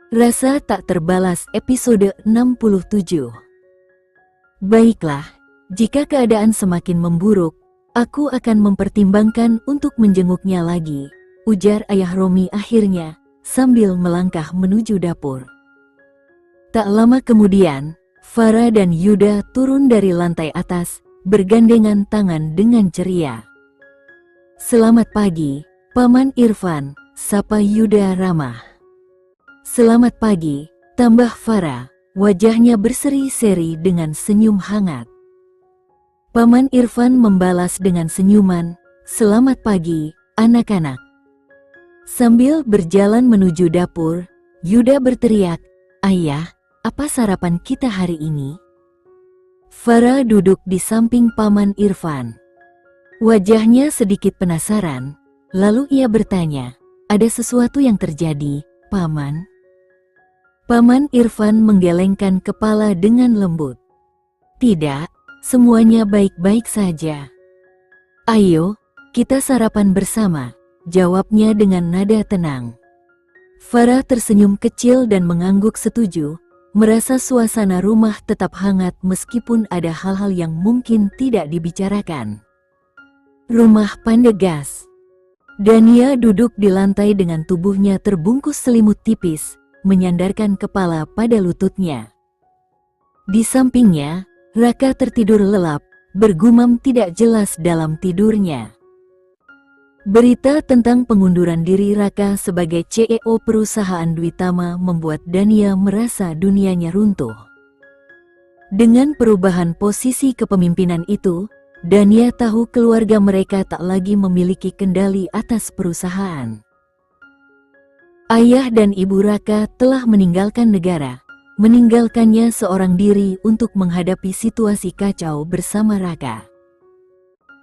Rasa tak terbalas episode 67. Baiklah, jika keadaan semakin memburuk, aku akan mempertimbangkan untuk menjenguknya lagi, ujar ayah Romi akhirnya, sambil melangkah menuju dapur. Tak lama kemudian, Farah dan Yuda turun dari lantai atas, bergandengan tangan dengan ceria. Selamat pagi, Paman Irfan, sapa Yuda ramah. Selamat pagi, tambah Farah, wajahnya berseri-seri dengan senyum hangat. Paman Irfan membalas dengan senyuman, selamat pagi, anak-anak. Sambil berjalan menuju dapur, Yuda berteriak, ayah, apa sarapan kita hari ini? Farah duduk di samping Paman Irfan. Wajahnya sedikit penasaran, lalu ia bertanya, ada sesuatu yang terjadi, Paman? Paman Irfan menggelengkan kepala dengan lembut. Tidak, semuanya baik-baik saja. Ayo, kita sarapan bersama, jawabnya dengan nada tenang. Farah tersenyum kecil dan mengangguk setuju, merasa suasana rumah tetap hangat meskipun ada hal-hal yang mungkin tidak dibicarakan. Rumah Pandegas. Dania duduk di lantai dengan tubuhnya terbungkus selimut tipis, menyandarkan kepala pada lututnya. Di sampingnya, Raka tertidur lelap, bergumam tidak jelas dalam tidurnya. Berita tentang pengunduran diri Raka sebagai CEO perusahaan Dwitama membuat Dania merasa dunianya runtuh. Dengan perubahan posisi kepemimpinan itu, Dania tahu keluarga mereka tak lagi memiliki kendali atas perusahaan. Ayah dan ibu Raka telah meninggalkan negara, meninggalkannya seorang diri untuk menghadapi situasi kacau bersama Raka.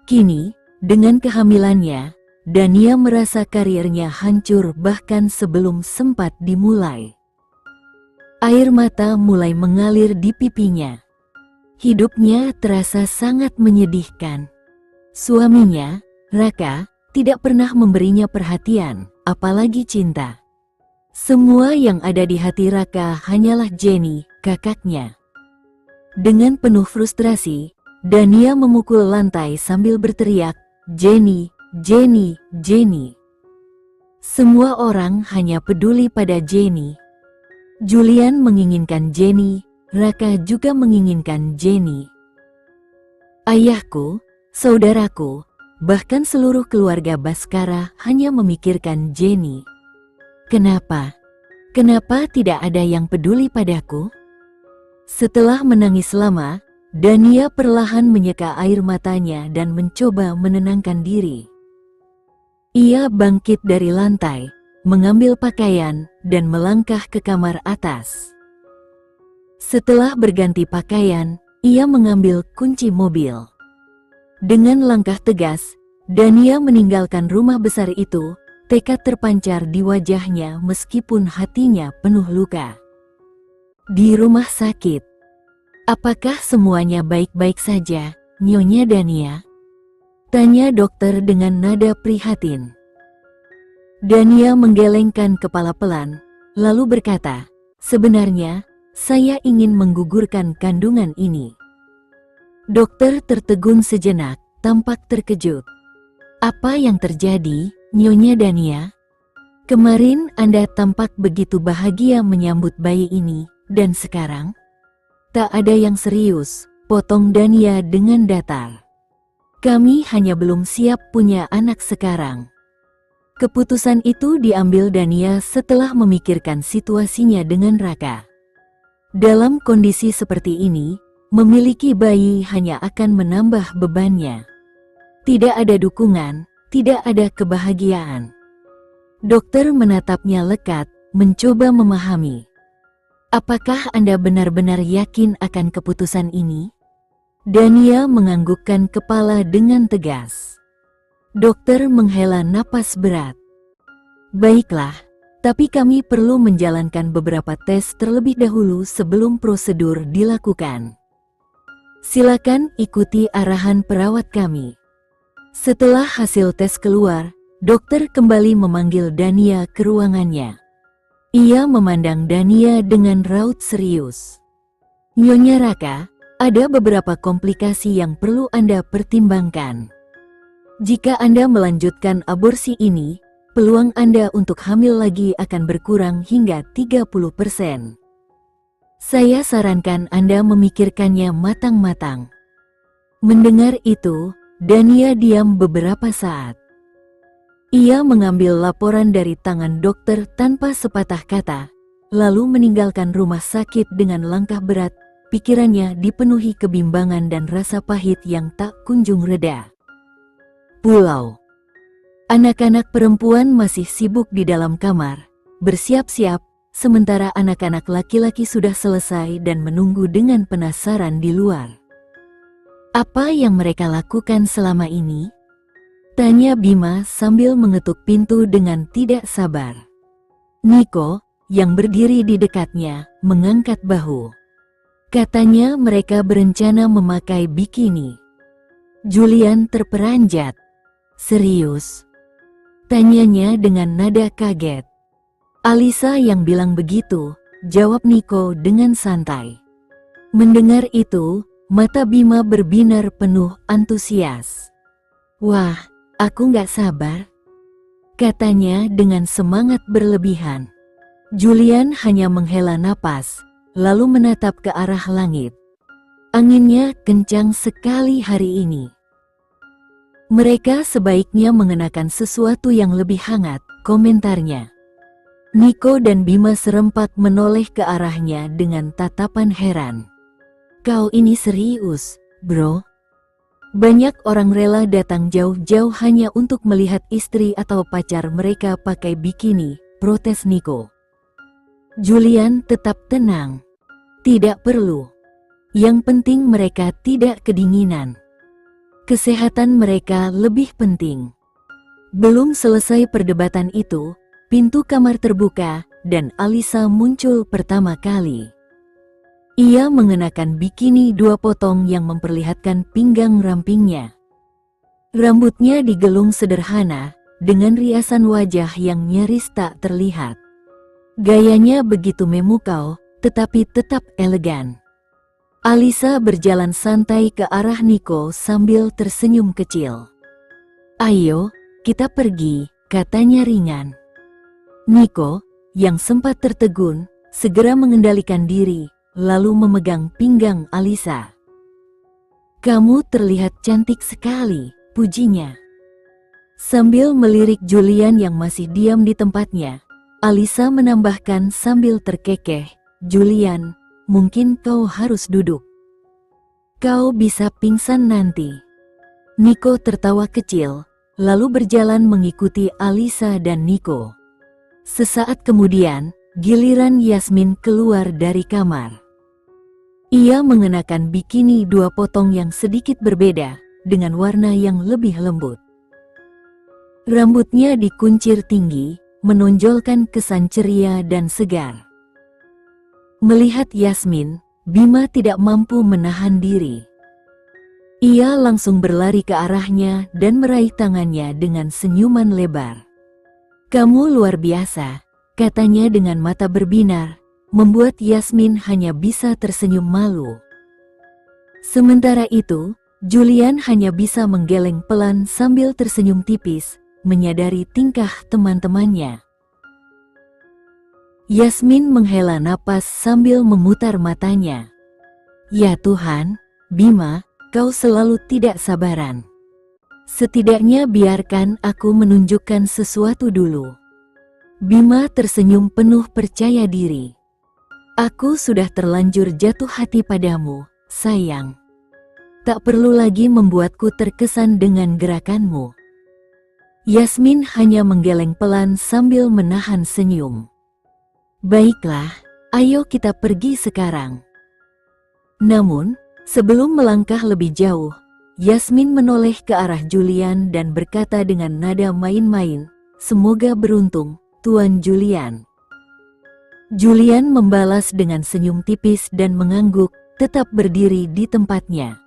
Kini, dengan kehamilannya, Dania merasa karirnya hancur bahkan sebelum sempat dimulai. Air mata mulai mengalir di pipinya. Hidupnya terasa sangat menyedihkan. Suaminya, Raka, tidak pernah memberinya perhatian, apalagi cinta. Semua yang ada di hati Raka hanyalah Jenny, kakaknya. Dengan penuh frustrasi, Dania memukul lantai sambil berteriak, Jenny, Jenny, Jenny. Semua orang hanya peduli pada Jenny. Julian menginginkan Jenny, Raka juga menginginkan Jenny. Ayahku, saudaraku, bahkan seluruh keluarga Baskara hanya memikirkan Jenny. Kenapa? Kenapa tidak ada yang peduli padaku? Setelah menangis lama, Dania perlahan menyeka air matanya dan mencoba menenangkan diri. Ia bangkit dari lantai, mengambil pakaian, dan melangkah ke kamar atas. Setelah berganti pakaian, ia mengambil kunci mobil. Dengan langkah tegas, Dania meninggalkan rumah besar itu, tekad terpancar di wajahnya meskipun hatinya penuh luka. Di rumah sakit. Apakah semuanya baik-baik saja, Nyonya Dania? Tanya dokter dengan nada prihatin. Dania menggelengkan kepala pelan, lalu berkata, sebenarnya, saya ingin menggugurkan kandungan ini. Dokter tertegun sejenak, tampak terkejut. Apa yang terjadi, Nyonya Dania? Kemarin Anda tampak begitu bahagia menyambut bayi ini, dan sekarang? Tak ada yang serius, potong Dania dengan datar. Kami hanya belum siap punya anak sekarang. Keputusan itu diambil Dania setelah memikirkan situasinya dengan Raka. Dalam kondisi seperti ini, memiliki bayi hanya akan menambah bebannya. Tidak ada dukungan, tidak ada kebahagiaan. Dokter menatapnya lekat, mencoba memahami. Apakah Anda benar-benar yakin akan keputusan ini? Dania menganggukkan kepala dengan tegas. Dokter menghela napas berat. Baiklah, tapi kami perlu menjalankan beberapa tes terlebih dahulu sebelum prosedur dilakukan. Silakan ikuti arahan perawat kami. Setelah hasil tes keluar, dokter kembali memanggil Dania ke ruangannya. Ia memandang Dania dengan raut serius. Nyonya Raka, ada beberapa komplikasi yang perlu Anda pertimbangkan. Jika Anda melanjutkan aborsi ini, peluang Anda untuk hamil lagi akan berkurang hingga 30%. Saya sarankan Anda memikirkannya matang-matang. Mendengar itu, Dania diam beberapa saat. Ia mengambil laporan dari tangan dokter tanpa sepatah kata, lalu meninggalkan rumah sakit dengan langkah berat. Pikirannya dipenuhi kebimbangan dan rasa pahit yang tak kunjung reda. Pulau. Anak-anak perempuan masih sibuk di dalam kamar, bersiap-siap, sementara anak-anak laki-laki sudah selesai dan menunggu dengan penasaran di luar. Apa yang mereka lakukan selama ini? Tanya Bima sambil mengetuk pintu dengan tidak sabar. Niko, yang berdiri di dekatnya, mengangkat bahu. Katanya mereka berencana memakai bikini. Julian terperanjat. Serius? Tanyanya dengan nada kaget. Alisa yang bilang begitu, jawab Niko dengan santai. Mendengar itu, mata Bima berbinar penuh antusias. Wah, aku nggak sabar, katanya dengan semangat berlebihan. Julian hanya menghela napas, lalu menatap ke arah langit. Anginnya kencang sekali hari ini. Mereka sebaiknya mengenakan sesuatu yang lebih hangat, komentarnya. Niko dan Bima serempak menoleh ke arahnya dengan tatapan heran. Kau ini serius, bro? Banyak orang rela datang jauh-jauh hanya untuk melihat istri atau pacar mereka pakai bikini, protes Niko. Julian tetap tenang. Tidak perlu. Yang penting mereka tidak kedinginan. Kesehatan mereka lebih penting. Belum selesai perdebatan itu, pintu kamar terbuka dan Alisa muncul pertama kali. Ia mengenakan bikini 2 potong yang memperlihatkan pinggang rampingnya. Rambutnya digelung sederhana, dengan riasan wajah yang nyaris tak terlihat. Gayanya begitu memukau, tetapi tetap elegan. Alisa berjalan santai ke arah Niko sambil tersenyum kecil. Ayo, kita pergi, katanya ringan. Niko, yang sempat tertegun, segera mengendalikan diri, lalu memegang pinggang Alisa. Kamu terlihat cantik sekali, pujinya. Sambil melirik Julian yang masih diam di tempatnya, Alisa menambahkan sambil terkekeh, Julian, mungkin kau harus duduk. Kau bisa pingsan nanti. Niko tertawa kecil, lalu berjalan mengikuti Alisa dan Niko. Sesaat kemudian, giliran Yasmin keluar dari kamar. Ia mengenakan bikini 2 potong yang sedikit berbeda, dengan warna yang lebih lembut. Rambutnya dikuncir tinggi, menonjolkan kesan ceria dan segar. Melihat Yasmin, Bima tidak mampu menahan diri. Ia langsung berlari ke arahnya dan meraih tangannya dengan senyuman lebar. Kamu luar biasa, katanya dengan mata berbinar, membuat Yasmin hanya bisa tersenyum malu. Sementara itu, Julian hanya bisa menggeleng pelan sambil tersenyum tipis, menyadari tingkah teman-temannya. Yasmin menghela napas sambil memutar matanya. Ya Tuhan, Bima, kau selalu tidak sabaran. Setidaknya biarkan aku menunjukkan sesuatu dulu. Bima tersenyum penuh percaya diri. Aku sudah terlanjur jatuh hati padamu, sayang. Tak perlu lagi membuatku terkesan dengan gerakanmu. Yasmin hanya menggeleng pelan sambil menahan senyum. Baiklah, ayo kita pergi sekarang. Namun, sebelum melangkah lebih jauh, Yasmin menoleh ke arah Julian dan berkata dengan nada main-main, semoga beruntung, Tuan Julian. Julian membalas dengan senyum tipis dan mengangguk, tetap berdiri di tempatnya.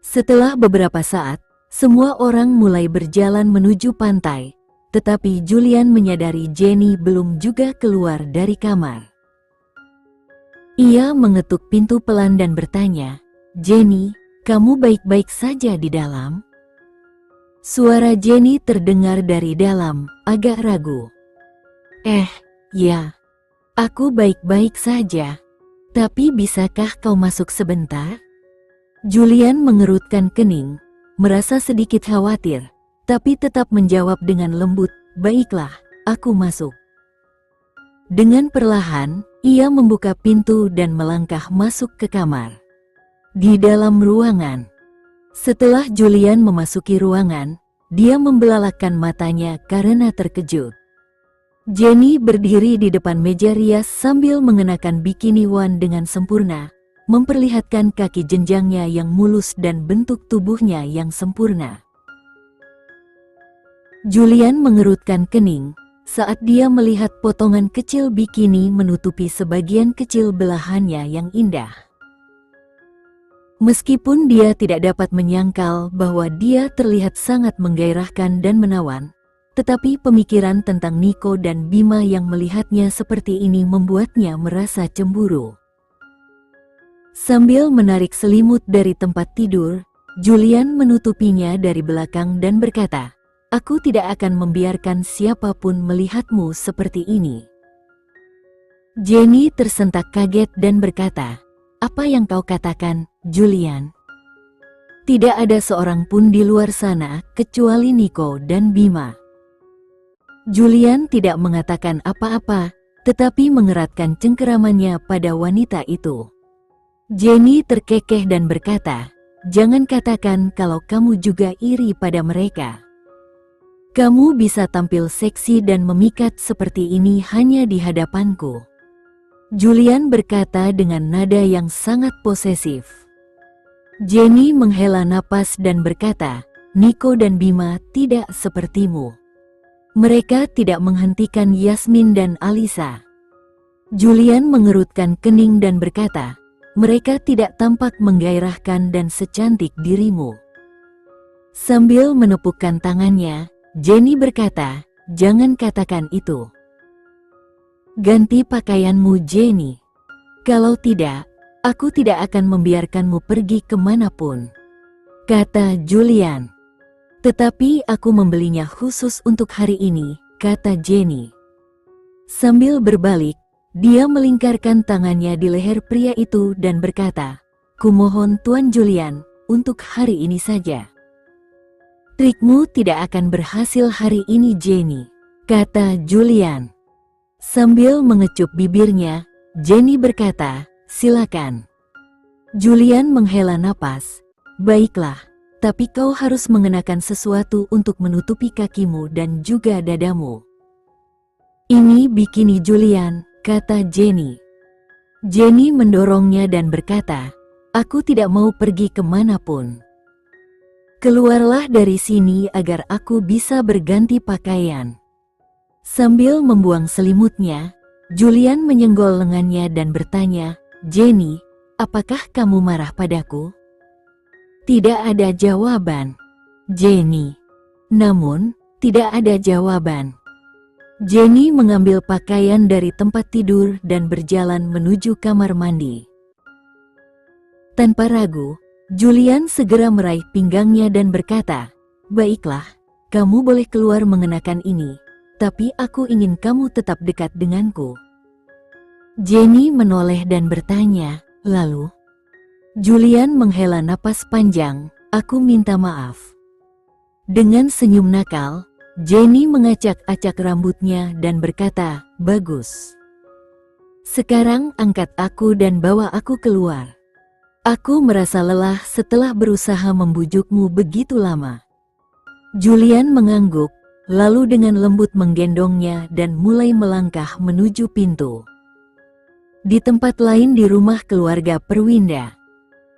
Setelah beberapa saat, semua orang mulai berjalan menuju pantai, tetapi Julian menyadari Jenny belum juga keluar dari kamar. Ia mengetuk pintu pelan dan bertanya, "Jenny, kamu baik-baik saja di dalam?" Suara Jenny terdengar dari dalam, agak ragu. Ya, aku baik-baik saja. Tapi bisakah kau masuk sebentar?" Julian mengerutkan kening, merasa sedikit khawatir, tapi tetap menjawab dengan lembut, "Baiklah, aku masuk." Dengan perlahan, ia membuka pintu dan melangkah masuk ke kamar. Di dalam ruangan, setelah Julian memasuki ruangan, dia membelalakan matanya karena terkejut. Jenny berdiri di depan meja rias sambil mengenakan bikini one dengan sempurna, memperlihatkan kaki jenjangnya yang mulus dan bentuk tubuhnya yang sempurna. Julian mengerutkan kening saat dia melihat potongan kecil bikini menutupi sebagian kecil belahannya yang indah. Meskipun dia tidak dapat menyangkal bahwa dia terlihat sangat menggairahkan dan menawan, tetapi pemikiran tentang Nico dan Bima yang melihatnya seperti ini membuatnya merasa cemburu. Sambil menarik selimut dari tempat tidur, Julian menutupinya dari belakang dan berkata, "Aku tidak akan membiarkan siapapun melihatmu seperti ini." Jenny tersentak kaget dan berkata, "Apa yang kau katakan, Julian? Tidak ada seorang pun di luar sana kecuali Nico dan Bima." Julian tidak mengatakan apa-apa, tetapi mengeratkan cengkeramannya pada wanita itu. Jenny terkekeh dan berkata, "Jangan katakan kalau kamu juga iri pada mereka. Kamu bisa tampil seksi dan memikat seperti ini hanya di hadapanku." Julian berkata dengan nada yang sangat posesif. Jenny menghela napas dan berkata, "Nico dan Bima tidak sepertimu. Mereka tidak menghentikan Yasmin dan Alisa." Julian mengerutkan kening dan berkata, "Mereka tidak tampak menggairahkan dan secantik dirimu." Sambil menepukkan tangannya, Jenny berkata, "Jangan katakan itu. Ganti pakaianmu, Jenny. Kalau tidak, aku tidak akan membiarkanmu pergi kemanapun," kata Julian. "Tetapi aku membelinya khusus untuk hari ini," kata Jenny. Sambil berbalik, dia melingkarkan tangannya di leher pria itu dan berkata, "Kumohon Tuan Julian, untuk hari ini saja." "Trikmu tidak akan berhasil hari ini, Jenny," kata Julian. Sambil mengecup bibirnya, Jenny berkata, "Silakan." Julian menghela napas, "Baiklah, tapi kau harus mengenakan sesuatu untuk menutupi kakimu dan juga dadamu." "Ini bikini Julian," kata Jenny. Jenny mendorongnya dan berkata, "Aku tidak mau pergi kemanapun. Keluarlah dari sini agar aku bisa berganti pakaian." Sambil membuang selimutnya, Julian menyenggol lengannya dan bertanya, "Jenny, apakah kamu marah padaku?" Tidak ada jawaban. Jenny. Namun, tidak ada jawaban. Jenny mengambil pakaian dari tempat tidur dan berjalan menuju kamar mandi. Tanpa ragu, Julian segera meraih pinggangnya dan berkata, "Baiklah, kamu boleh keluar mengenakan ini, tapi aku ingin kamu tetap dekat denganku." Jenny menoleh dan bertanya, "Lalu?" Julian menghela napas panjang, "Aku minta maaf." Dengan senyum nakal, Jenny mengacak-acak rambutnya dan berkata, "Bagus. Sekarang angkat aku dan bawa aku keluar. Aku merasa lelah setelah berusaha membujukmu begitu lama." Julian mengangguk, lalu dengan lembut menggendongnya dan mulai melangkah menuju pintu. Di tempat lain di rumah keluarga Perwinda,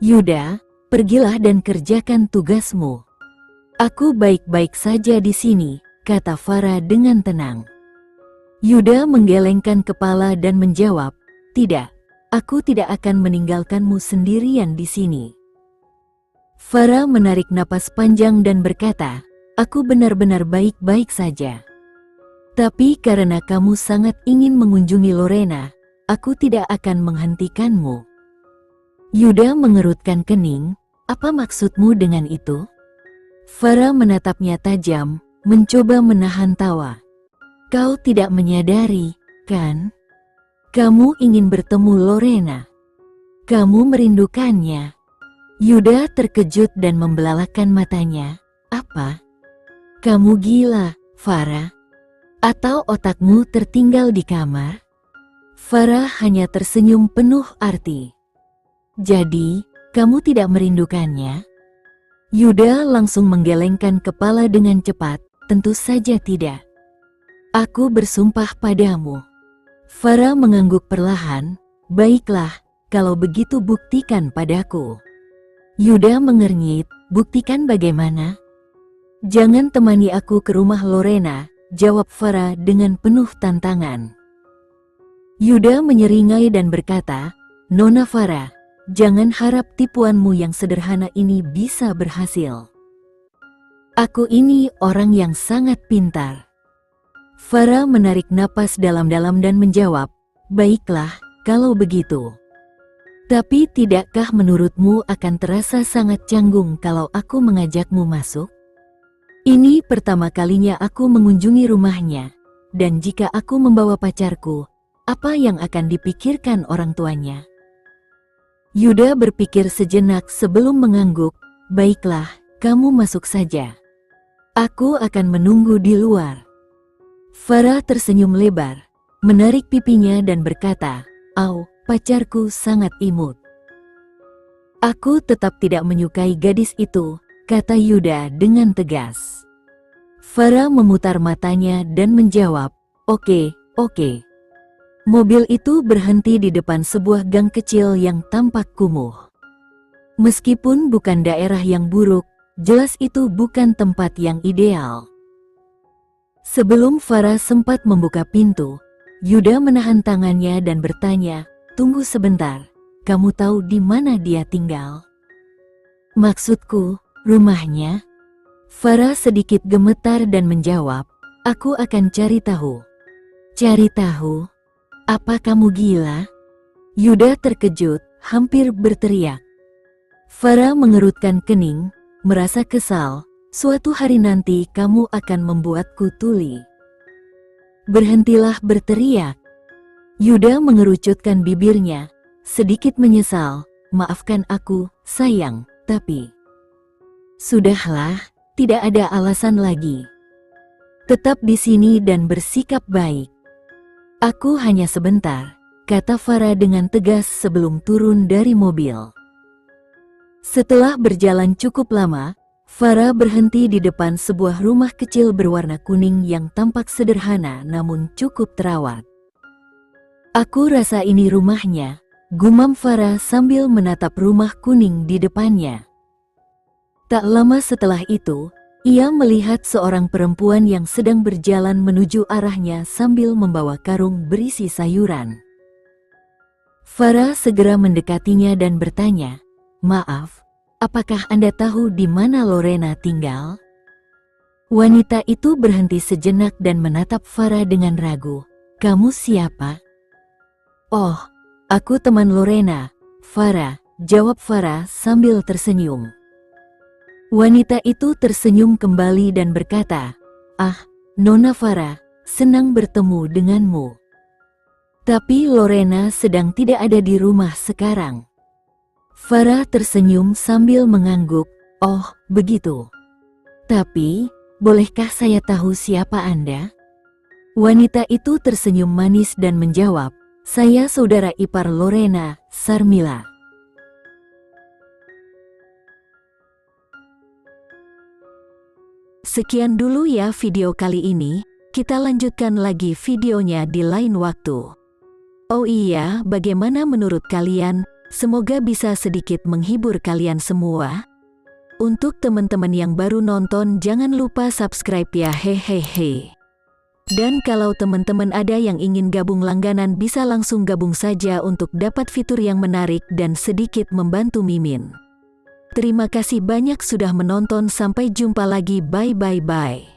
"Yuda, pergilah dan kerjakan tugasmu. Aku baik-baik saja di sini," kata Farah dengan tenang. Yuda menggelengkan kepala dan menjawab, "Tidak, aku tidak akan meninggalkanmu sendirian di sini." Farah menarik napas panjang dan berkata, "Aku benar-benar baik-baik saja." Tapi karena kamu sangat ingin mengunjungi Lorena, aku tidak akan menghentikanmu. Yuda mengerutkan kening, apa maksudmu dengan itu? Farah menatapnya tajam, mencoba menahan tawa. Kau tidak menyadari, kan? Kamu ingin bertemu Lorena. Kamu merindukannya. Yuda terkejut dan membelalakan matanya. Apa? Kamu gila, Farah? Atau otakmu tertinggal di kamar? Farah hanya tersenyum penuh arti. Jadi, kamu tidak merindukannya? Yuda langsung menggelengkan kepala dengan cepat. Tentu saja tidak. Aku bersumpah padamu. Farah mengangguk perlahan. Baiklah, kalau begitu buktikan padaku. Yuda mengernyit, buktikan bagaimana? Jangan temani aku ke rumah Lorena, jawab Farah dengan penuh tantangan. Yuda menyeringai dan berkata, Nona Farah, jangan harap tipuanmu yang sederhana ini bisa berhasil. Aku ini orang yang sangat pintar. Farah menarik napas dalam-dalam dan menjawab, baiklah, kalau begitu. Tapi tidakkah menurutmu akan terasa sangat canggung kalau aku mengajakmu masuk? Ini pertama kalinya aku mengunjungi rumahnya, dan jika aku membawa pacarku, apa yang akan dipikirkan orang tuanya? Yuda berpikir sejenak sebelum mengangguk, baiklah, kamu masuk saja. Aku akan menunggu di luar. Farah tersenyum lebar, menarik pipinya dan berkata, au, pacarku sangat imut. Aku tetap tidak menyukai gadis itu, kata Yuda dengan tegas. Farah memutar matanya dan menjawab, oke. Mobil itu berhenti di depan sebuah gang kecil yang tampak kumuh. Meskipun bukan daerah yang buruk, jelas itu bukan tempat yang ideal. Sebelum Farah sempat membuka pintu, Yuda menahan tangannya dan bertanya, tunggu sebentar, kamu tahu di mana dia tinggal? Maksudku, rumahnya? Farah sedikit gemetar dan menjawab, aku akan cari tahu. Cari tahu? Apa kamu gila? Yuda terkejut, hampir berteriak. Farah mengerutkan kening, merasa kesal, suatu hari nanti kamu akan membuatku tuli. Berhentilah berteriak. Yuda mengerucutkan bibirnya, sedikit menyesal, maafkan aku, sayang, tapi... Sudahlah, tidak ada alasan lagi. Tetap di sini dan bersikap baik. Aku hanya sebentar, kata Farah dengan tegas sebelum turun dari mobil. Setelah berjalan cukup lama, Farah berhenti di depan sebuah rumah kecil berwarna kuning yang tampak sederhana namun cukup terawat. Aku rasa ini rumahnya, gumam Farah sambil menatap rumah kuning di depannya. Tak lama setelah itu, ia melihat seorang perempuan yang sedang berjalan menuju arahnya sambil membawa karung berisi sayuran. Farah segera mendekatinya dan bertanya, maaf, apakah Anda tahu di mana Lorena tinggal? Wanita itu berhenti sejenak dan menatap Farah dengan ragu. Kamu siapa? Oh, aku teman Lorena, Farah, jawab Farah sambil tersenyum. Wanita itu tersenyum kembali dan berkata, ah, Nona Farah, senang bertemu denganmu. Tapi Lorena sedang tidak ada di rumah sekarang. Farah tersenyum sambil mengangguk, oh, begitu. Tapi, bolehkah saya tahu siapa Anda? Wanita itu tersenyum manis dan menjawab, saya saudara ipar Lorena, Sarmila. Sekian dulu ya video kali ini, kita lanjutkan lagi videonya di lain waktu. Oh iya, bagaimana menurut kalian? Semoga bisa sedikit menghibur kalian semua. Untuk teman-teman yang baru nonton, jangan lupa subscribe ya, hehehe. Dan kalau teman-teman ada yang ingin gabung langganan, bisa langsung gabung saja untuk dapat fitur yang menarik dan sedikit membantu Mimin. Terima kasih banyak sudah menonton, sampai jumpa lagi, bye.